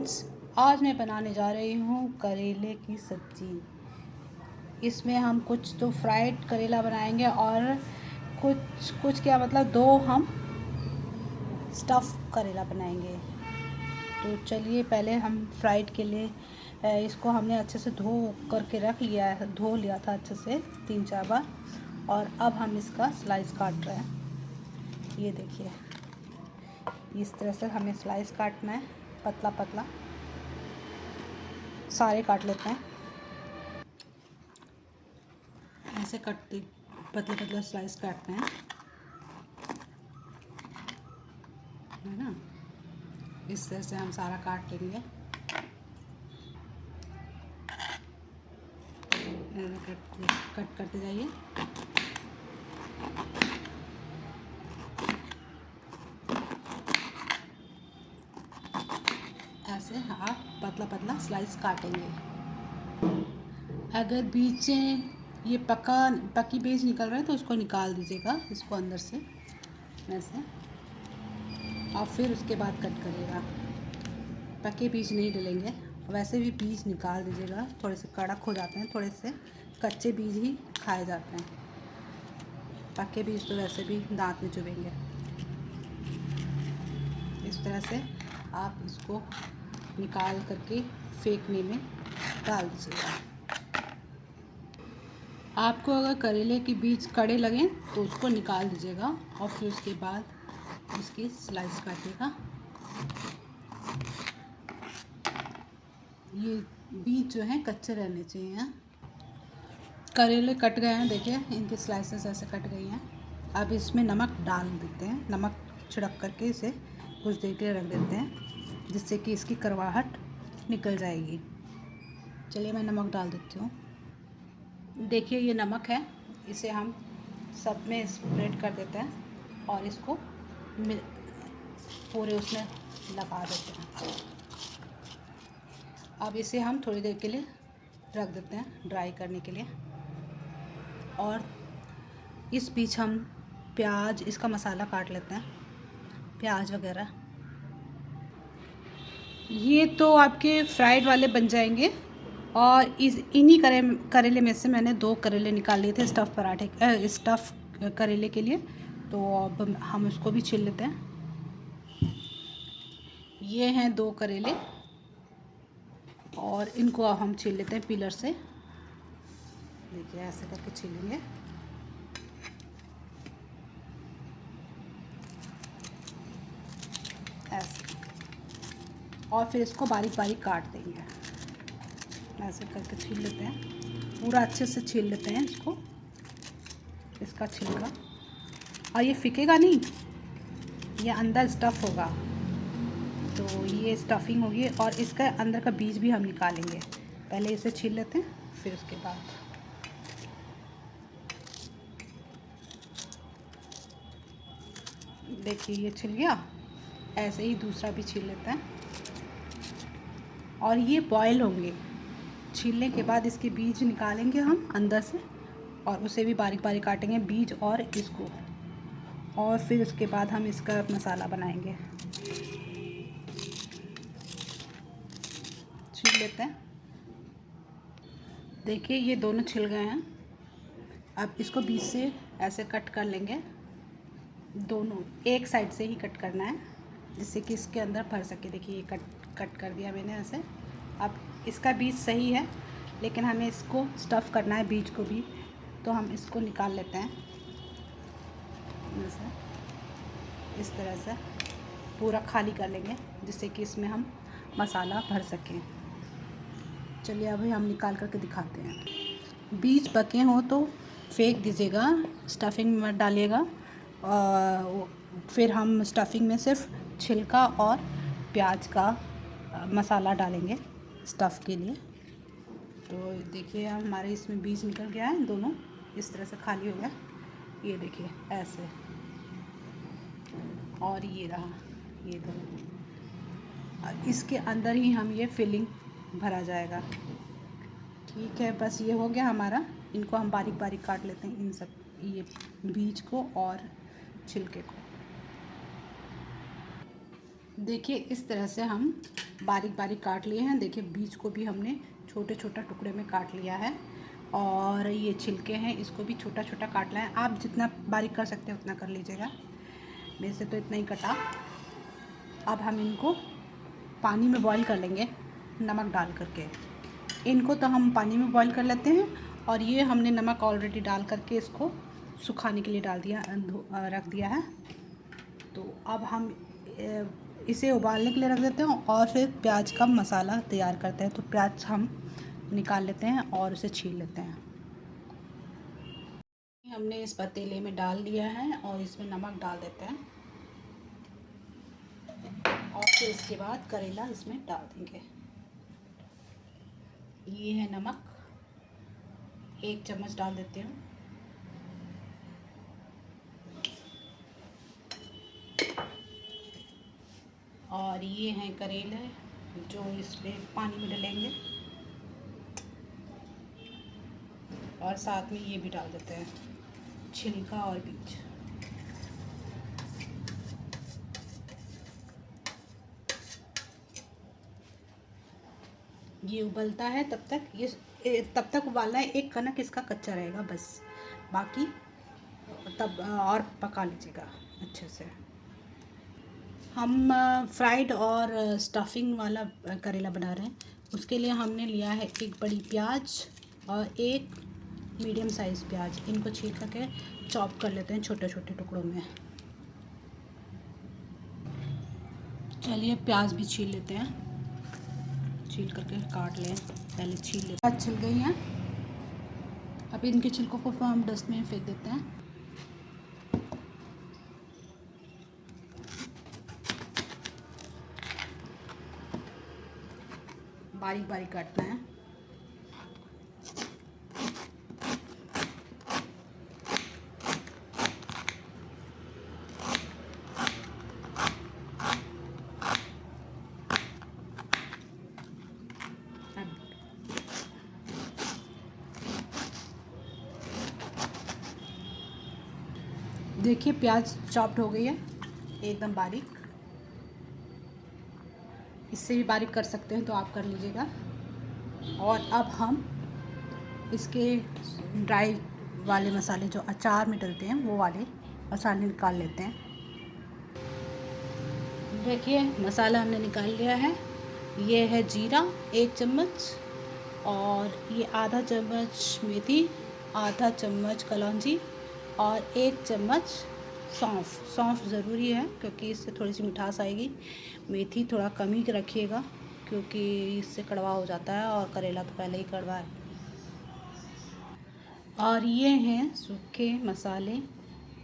Friends, आज मैं बनाने जा रही हूँ करेले की सब्ज़ी। इसमें हम कुछ तो फ्राइड करेला बनाएंगे और कुछ कुछ क्या मतलब दो हम स्टफ़ करेला बनाएंगे। तो चलिए पहले हम फ्राइड के लिए इसको हमने अच्छे से धो करके रख लिया है, धो लिया था अच्छे से 3-4 बार। और अब हम इसका स्लाइस काट रहे हैं। ये देखिए, इस तरह से हमें स्लाइस काटना है, पतला पतला सारे काट लेते हैं। ऐसे कटते पतले पतले स्लाइस काटते हैं, है ना। इस तरह से हम सारा काट लेंगे। कट करते जाइए। ऐसे आप पतला पतला स्लाइस काटेंगे। अगर बीच ये पकी बीज निकल रहा है तो उसको निकाल दीजिएगा, इसको अंदर से ऐसे, और फिर उसके बाद कट करिएगा। पके बीज नहीं डलेंगे। वैसे भी बीज निकाल दीजिएगा, थोड़े से कड़क हो जाते हैं, थोड़े से कच्चे बीज ही खाए जाते हैं। पके बीज तो वैसे भी दांत में चुभेंगे। इस तरह से आप इसको निकाल करके फेंकने में डाल दीजिएगा। आपको अगर करेले के बीज कड़े लगें तो उसको निकाल दीजिएगा और फिर उसके बाद उसकी स्लाइस काटिएगा। ये बीज जो हैं कच्चे रहने चाहिए। करेले कट गए हैं, देखिए इनकी स्लाइसेस ऐसे कट गई हैं। अब इसमें नमक डाल देते हैं, नमक छिड़क करके इसे कुछ देर के लिए रख देते हैं, जिससे कि इसकी करवाहट निकल जाएगी। चलिए मैं नमक डाल देती हूँ। देखिए ये नमक है, इसे हम सब में स्प्रेड कर देते हैं और इसको पूरे उसमें लगा देते हैं। अब इसे हम थोड़ी देर के लिए रख देते हैं ड्राई करने के लिए। और इस बीच हम प्याज, इसका मसाला काट लेते हैं, प्याज वगैरह। ये तो आपके फ्राइड वाले बन जाएंगे। और इन्हीं करेले में से मैंने 2 करेले निकाल लिए थे स्टफ़ करेले के लिए। तो अब हम उसको भी छील लेते हैं। ये हैं 2 करेले और इनको हम छील लेते हैं पीलर से। देखिए ऐसे करके छीलेंगे। ऐसे, और फिर इसको बारीक बारीक काट देंगे। ऐसे करके छील लेते हैं, पूरा अच्छे से छील लेते हैं इसको, इसका छिलका। और ये फिकेगा नहीं, ये अंदर स्टफ़ होगा, तो ये स्टफिंग होगी। और इसका अंदर का बीज भी हम निकालेंगे। पहले इसे छील लेते हैं, फिर उसके बाद देखिए ये छिल गया। ऐसे ही दूसरा भी छील लेते हैं। और ये बॉयल होंगे, छीलने के बाद इसके बीज निकालेंगे हम अंदर से, और उसे भी बारीक बारीक काटेंगे, बीज और इसको। और फिर उसके बाद हम इसका मसाला बनाएंगे। छील लेते हैं। देखिए ये दोनों छिल गए हैं। अब इसको बीच से ऐसे कट कर लेंगे, दोनों एक साइड से ही कट करना है, जिससे कि इसके अंदर भर सके। देखिए ये कट कर दिया मैंने ऐसे। अब इसका बीज सही है, लेकिन हमें इसको स्टफ़ करना है बीज को भी, तो हम इसको निकाल लेते हैं जैसे इस तरह से पूरा खाली कर लेंगे, जिससे कि इसमें हम मसाला भर सकें। चलिए अभी हम निकाल करके दिखाते हैं। बीज पके हों तो फेंक दीजिएगा, स्टफिंग में मत डालिएगा। फिर हम स्टफिंग में सिर्फ छिलका और प्याज का मसाला डालेंगे स्टफ़ के लिए। तो देखिए हमारे इसमें बीज निकल गया है, दोनों इस तरह से खाली हो गया। ये देखिए ऐसे, और ये रहा, ये दोनों। और इसके अंदर ही हम ये फिलिंग भरा जाएगा। ठीक है, बस ये हो गया हमारा। इनको हम बारीक बारीक काट लेते हैं, इन सब ये बीज को और छिलके को। देखिए इस तरह से हम बारीक बारीक काट लिए हैं। देखिए बीज को भी हमने छोटे छोटे टुकड़े में काट लिया है। और ये छिलके हैं, इसको भी छोटा छोटा काटना है। आप जितना बारीक कर सकते हैं उतना कर लीजिएगा। मेरे से तो इतना ही कटा। अब हम इनको पानी में बॉईल कर लेंगे नमक डाल करके। इनको तो हम पानी में बॉईल कर लेते हैं। और ये हमने नमक ऑलरेडी डाल करके इसको सुखाने के लिए डाल दिया, रख दिया है। तो अब हम इसे उबालने के लिए रख देते हैं और फिर प्याज का मसाला तैयार करते हैं। तो प्याज हम निकाल लेते हैं और उसे छील लेते हैं। हमने इस पतीले में डाल दिया है और इसमें नमक डाल देते हैं। और फिर इसके बाद करेला इसमें डाल देंगे। ये है नमक, 1 चम्मच डाल देते हैं। और ये हैं करेले जो इसमें पानी में डलेंगे। और साथ में ये भी डाल देते हैं, छिलका और बीज। ये उबलता है तब तक उबालना है। एक कनक इसका कच्चा रहेगा बस, बाकी तब और पका लीजिएगा अच्छे से। हम फ्राइड और स्टफिंग वाला करेला बना रहे हैं। उसके लिए हमने लिया है 1 बड़ी प्याज और 1 मीडियम साइज़ प्याज। इनको छील करके चॉप कर लेते हैं छोटे छोटे टुकड़ों में। चलिए प्याज भी छील लेते हैं। छील करके काट लें, पहले छील लेते हैं। प्याज छिल गई हैं। अब इनके छिलकों को हम डस्टबिन में फेंक देते हैं। बारीक बारीक काटना है। देखिए प्याज चॉप्ड हो गई है एकदम बारीक। इससे भी बारीक कर सकते हैं तो आप कर लीजिएगा। और अब हम इसके ड्राई वाले मसाले जो अचार में डलते हैं वो वाले मसाले निकाल लेते हैं। देखिए मसाला हमने निकाल लिया है। ये है जीरा 1 चम्मच, और ये आधा चम्मच मेथी, आधा चम्मच कलौंजी और 1 चम्मच सौंफ। सौंफ ज़रूरी है क्योंकि इससे थोड़ी सी मिठास आएगी। मेथी थोड़ा कम ही रखिएगा क्योंकि इससे कड़वा हो जाता है और करेला तो पहले ही कड़वा है। और ये हैं सूखे मसाले,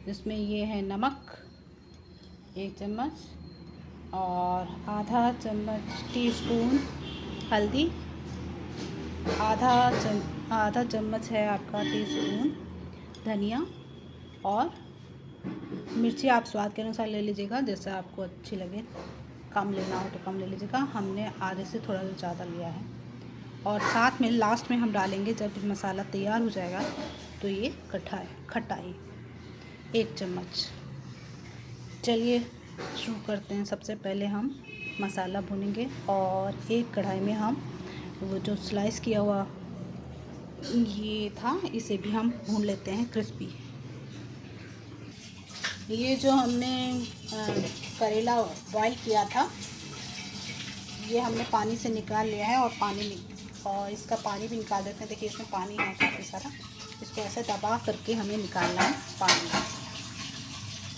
जिसमें ये है नमक 1 चम्मच और आधा टीस्पून हल्दी, आधा चम्मच है आपका टीस्पून धनिया, और मिर्ची आप स्वाद के अनुसार ले लीजिएगा, जैसा आपको अच्छी लगे। कम लेना हो तो कम ले लीजिएगा। हमने आधे से थोड़ा ज़्यादा लिया है। और साथ में लास्ट में हम डालेंगे जब मसाला तैयार हो जाएगा तो ये खटाई 1 चम्मच। चलिए शुरू करते हैं। सबसे पहले हम मसाला भूनेंगे और एक कढ़ाई में हम वो जो स्लाइस किया हुआ ये था इसे भी हम भून लेते हैं क्रिस्पी। ये जो हमने करेला बॉईल किया था ये हमने पानी से निकाल लिया है, और इसका पानी भी निकाल देते हैं। देखिए इसमें पानी है काफ़ी सारा। इसको ऐसे दबा करके हमें निकालना है पानी,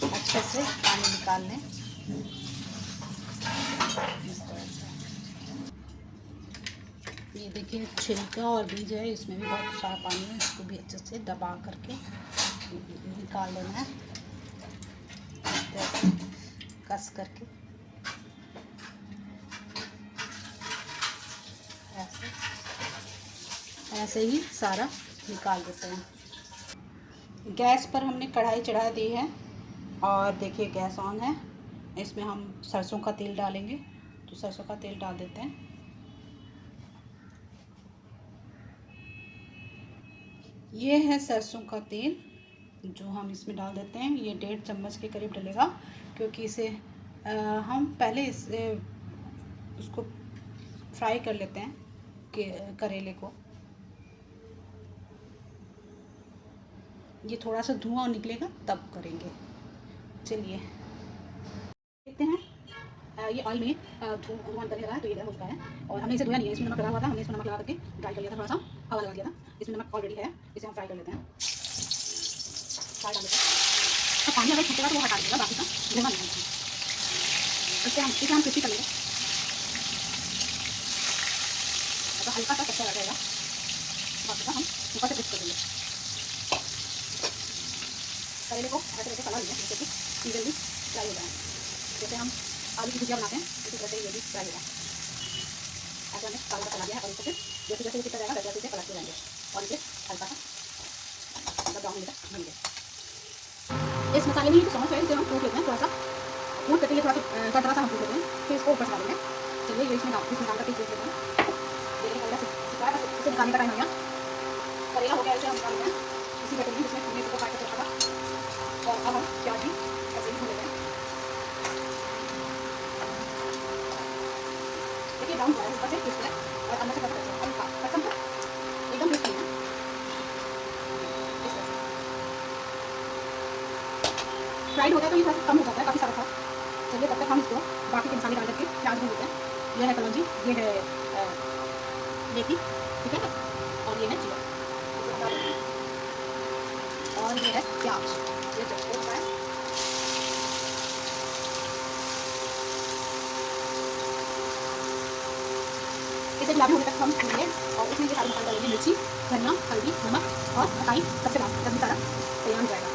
अच्छे से पानी निकाल लें इस तरह से। ये देखिए छिलका और बीज है, इसमें भी बहुत सारा पानी है। इसको भी अच्छे से दबा करके निकाल लेना है कस करके। ऐसे ही सारा निकाल देते हैं। गैस पर हमने कढ़ाई चढ़ा दी है और देखिए गैस ऑन है। इसमें हम सरसों का तेल डालेंगे, तो सरसों का तेल डाल देते हैं। ये है सरसों का तेल जो हम इसमें डाल देते हैं। ये 1.5 चम्मच के करीब डलेगा क्योंकि इसे हम पहले उसको फ्राई कर लेते हैं कि करेले को। ये थोड़ा सा धुआं निकलेगा तब करेंगे। चलिए देखते हैं। ये ऑयल में धुआं निकलने लगा है तो ये गर्म हो चुका है और हमने इसे धोया नहीं है। इसमें नमक लगा हुआ था, हमने इसमें नमक लगा करके ड्राई कर लिया था, थोड़ा सा हवा लगा दिया था। इसमें नमक ऑलरेडी है, इसे हम फ्राई कर लेते हैं। फ्राई डाल देते हैं। अब पानी अगर छूटेगा तो वो हटा देगा, बाकी का धुआं नहीं है। इसे हम क्रिस्पी कर लेंगे। तो हल्का सा कच्चा रहेगा, बाकी का हम ऊपर से क्रिस्प कर देंगे। करेले को ऐसे करके तला लेंगे जिससे कि जल्दी फ्राई हो जाए। जैसे हम आलू की भुजिया बनाते हैं उसी तरह से ये भी फ्राई होगा। ऐसे हमने आलू का तला दिया है और इसको फिर जैसे जैसे चिपक जाएगा वैसे वैसे पलटते जाएंगे और इसे हल्का सा ब्राउन होने तक भूनेंगे। इस मसाले में सॉस है, इसे हम कूट लेते हैं, थोड़ा सा कूट करके ये थोड़ा सा थोड़ा सा हम कूट लेते हैं, फिर इसको ऊपर चढ़ा देंगे। चलिए ये इसमें डाल करके कूट लेते हैं। इसे निकालने का टाइम आ गया। करेला हो गया, इसे हम निकाल लेते हैं इसी कटोरी में जिसमें हमने इसको फ्राई करके रखा था। और अब हम प्याज भी ऐसे ही भून लेते हैं। देखिए ब्राउन हुआ है, ऊपर से क्रिस्प है और अंदर से कसम एकदम क्रिस्पी है। फ्राइड होता है तो ये थोड़ा कम हो जाता है, काफ़ी सारा था। चलिए तब तक हम इसको बाकी के मसाले डाल करके प्याज भून लेते हैं। ये है कलौंजी, ये है मेथी, ठीक है, और ये है जीरा और ये है प्याज। ये जब हो जाए इसे गुलाबी होने तक हम भूनेंगे और इसमें ये सारे मसाले डालेंगे, मिर्ची, धनिया, हल्दी, नमक और खटाई सबसे लास्ट तभी सारा तैयार हो जाएगा।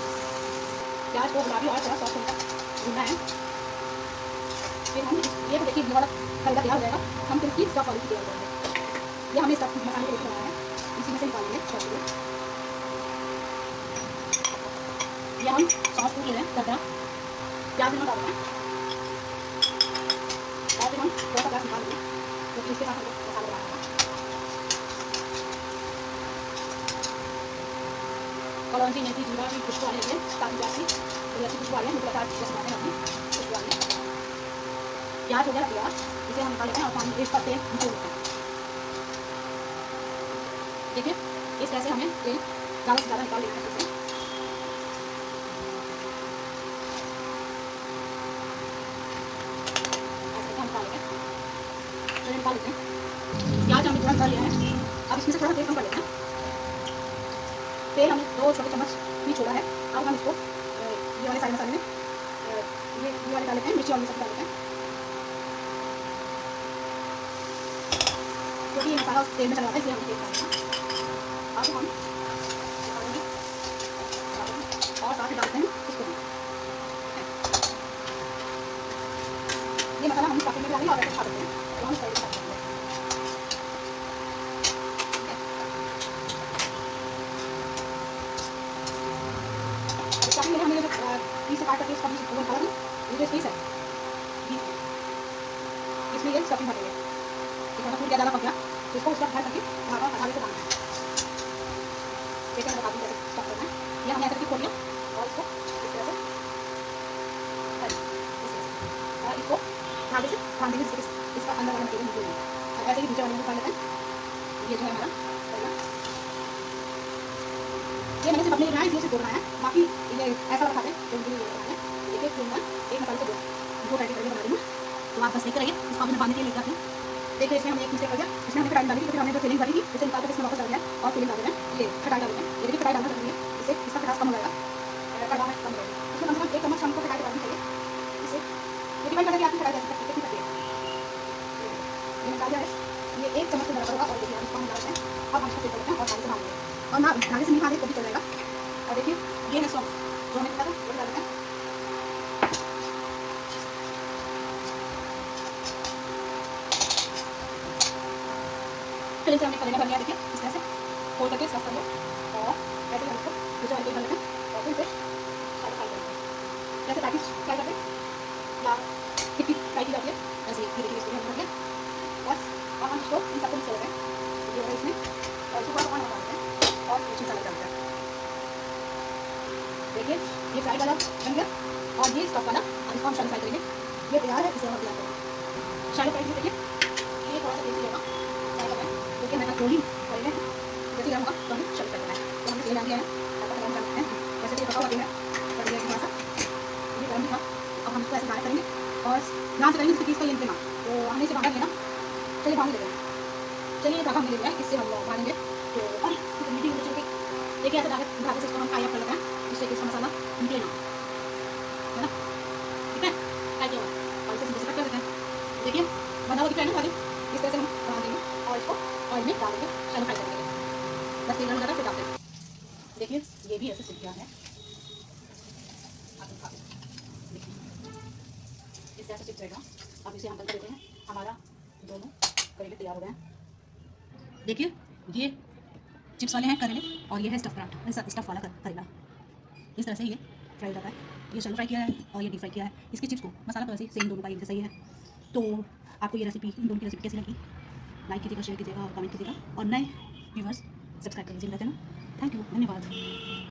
प्याज को गुलाबी और थोड़ा सॉफ्ट होने तक भूनना है। फिर हम ये तो देखिए ये वाला करेला तैयार हो जाएगा। हम फिर इसकी स्टफ वाली तैयार करेंगे। ये हमने स्टफ मसाले को लेकर बनाया है, इसी में से निकालेंगे स्टफ को। ये हम सॉस को ले रहे हैं कड़ा प्याज में डाल दें और फिर हम थोड़ा सा प्याज निकाल देंगे क्योंकि इसके साथ हमको मसाला बनाना है। कलौंजी, मेथी, जीरा की खुशबू आने लगी है, ताकि प्याज की थोड़ी अच्छी खुशबू आ रही है। मुझे प्याज जैसे बनाते हैं अपनी खुशबू आ रही है। प्याज हो गया तैयार, इसे हम निकाल लेते हैं और पानी इसका तेल निचोड़ लेते हैं। देखिए इस तरह से हमें तेल ज़्यादा से ज़्यादा निकाल लेना है। इससे निकाल लेते हैं। प्याज हमने थोड़ा निकाल लिया है, अब इसमें से थोड़ा तेल कम कर लेते हैं। तेल हमने 2 छोटे चम्मच भी छोड़ा है। अब हम इसको ये वाले सारे मसाले में ये वाले डाल लेते हैं, मिर्ची और ये सब डाल लेते हैं क्योंकि ये मसाला उस तेल में चला जाता है, इसलिए हमें तेल डालना। अब हम और साथ में डालते हैं इसको। ये मसाला हम काफी में डालेंगे और ऐसे खा सकते हैं तो हम इस तरह से खा सकते हैं। स्टार्टिंग में हमने जो पीस काट करके इसका पीस निकाला था, ये जो पीस है इसमें ये स्टफिंग भरेंगे। थोड़ा फूल ज़्यादा पक गया तो इसको उसका भर करके धागा हटाने से डालना है। देखिए मैं बताती हूँ कैसे स्टफ करना है। ये हमने ऐसे करके खोल लिया और इसको इस तरह से और इसको धागे से बांध देंगे जिससे इसका अंदर वाला मटेरियल निकल जाए। और ऐसे ही दूसरे वाले को कर लेते हैं। ये जो है हमारा करेला, ये मैंने सिर्फ अपने लिए बनाया इसलिए सिर्फ दो बनाया है, बाकी ये ऐसा वाला खाते हैं जो उनके लिए बनाया है। देखिए दूंगा एक मसाले को दो पैकेट करके बना दूँगा तो आप बस देखते रहिए। इसको हमने बांधने के लिए लेकर आते हैं। देखिए इसमें हमने एक मिस्टेक कर दिया, इसमें हमने खटाई डाली थी तो फिर हमने जो फिलिंग भरी थी उसे निकाल कर इसमें वापस डाल दिया और फिलिंग डाल देते हैं। ये खटाई डाल देते हैं। ये देखिए खटाई डालना जरूरी है, इससे इसका खटास कम हो जाएगा, कड़वा में कम हो जाएगा। इसमें कम से कम 1 चम्मच हमको खटाई डालनी चाहिए। इसे ये डिपेंड करता है कि आपकी खटाई कैसी कितनी करती है। ये निकाल दिया है, ये 1 चम्मच के बराबर होगा और देखिए इसको हम डालते हैं। अब हम इसको फिर करते हैं और धागे से बांध देंगे और ना धागे से नहीं बांधे तो भी चल जाएगा। और देखिए ये है सॉस जो हमने कहा था वो डाल देते हैं। फिर इसे हमने करेला भर लिया, देखिए इस तरह से फोल्ड करके स्टफ कर लो और ऐसे हम इसको दूसरे वाले भर लेते हैं और फिर इसे फ्राई करेंगे। जैसे पैकेज फ्राई करते हैं या टिक्की फ्राई की जाती है ऐसे ही धीरे धीरे इसको भर लिया बस। और हम इसको इन सबको मिक्स कर देते हैं ये वाला इसमें और इसको थोड़ा पानी डालते हैं और मिर्च मसाला डालते हैं। देखिए ये फ्राई वाला बन गया और ये स्टफ वाला हम इसको हम फ्राई करेंगे। ये तैयार है, इसे हम तैयार करेंगे। शैलो फ्राई देखिए ये थोड़ा सा तेज़ होगा, फ्राई करना है क्योंकि हमारे पास दो ही करेले जैसे गर्म होगा तो हमें शैलो फ्राई करना है। तो हमने तेल डाल दिया है, हल्का सा गर्म कर लेते हैं। वैसे तो ये पका हुआ तेल है, पर ये थोड़ा सा ये गर्म भी था। अब हम इसको ऐसे फ्राई करेंगे और ध्यान से करेंगे जिससे पीस का ये निकले ना, तो हमने इसे बाहर लिया ना। चलिए बाहर ले लेंगे, चलिए धागा हमने ले लिया है, इससे हम बांधेंगे। तो और मीठी मिर्च के देखिए ऐसे धागे से इसको हम फ्राई अप कर लेते हैं जिससे कि इसका मसाला निकले ना, है ना। ठीक है, फ्राई किया हुआ और इसे सीधे से कट कर देते हैं। देखिए बना हुआ दिख रहा है ना आगे, इस तरह से हम बना देंगे और इसको ऑयल में डाल देंगे, शैलो फ्राई कर देंगे। बस तेल गर्म हो जाता है फिर डालते हैं। देखिए ये भी ऐसे सीख गया है, आप दिखा देखिए इस तरह से सीख जाएगा। अब इसे हम बंद कर देते हैं, हमारा दोनों करेले तैयार हो गए हैं। देखिए ये चिप्स वाले हैं करेले और ये है स्टफ़ पराठा, स्टफ़ वाला करेला। इस तरह से ये फ्राई हो जाता है। ये शैलो फ्राई किया है और ये डीप फ्राई किया है। इसके चिप्स को मसाला तो वैसे ही सेम दोनों का एक जैसा ही है। तो आपको ये रेसिपी, इन दोनों की रेसिपी कैसी लगी, लाइक कीजिएगा, शेयर कीजिएगा और कमेंट कीजिएगा और नए व्यूवर्स सब्सक्राइब कर लीजिएगा चैनल। थैंक यू, धन्यवाद।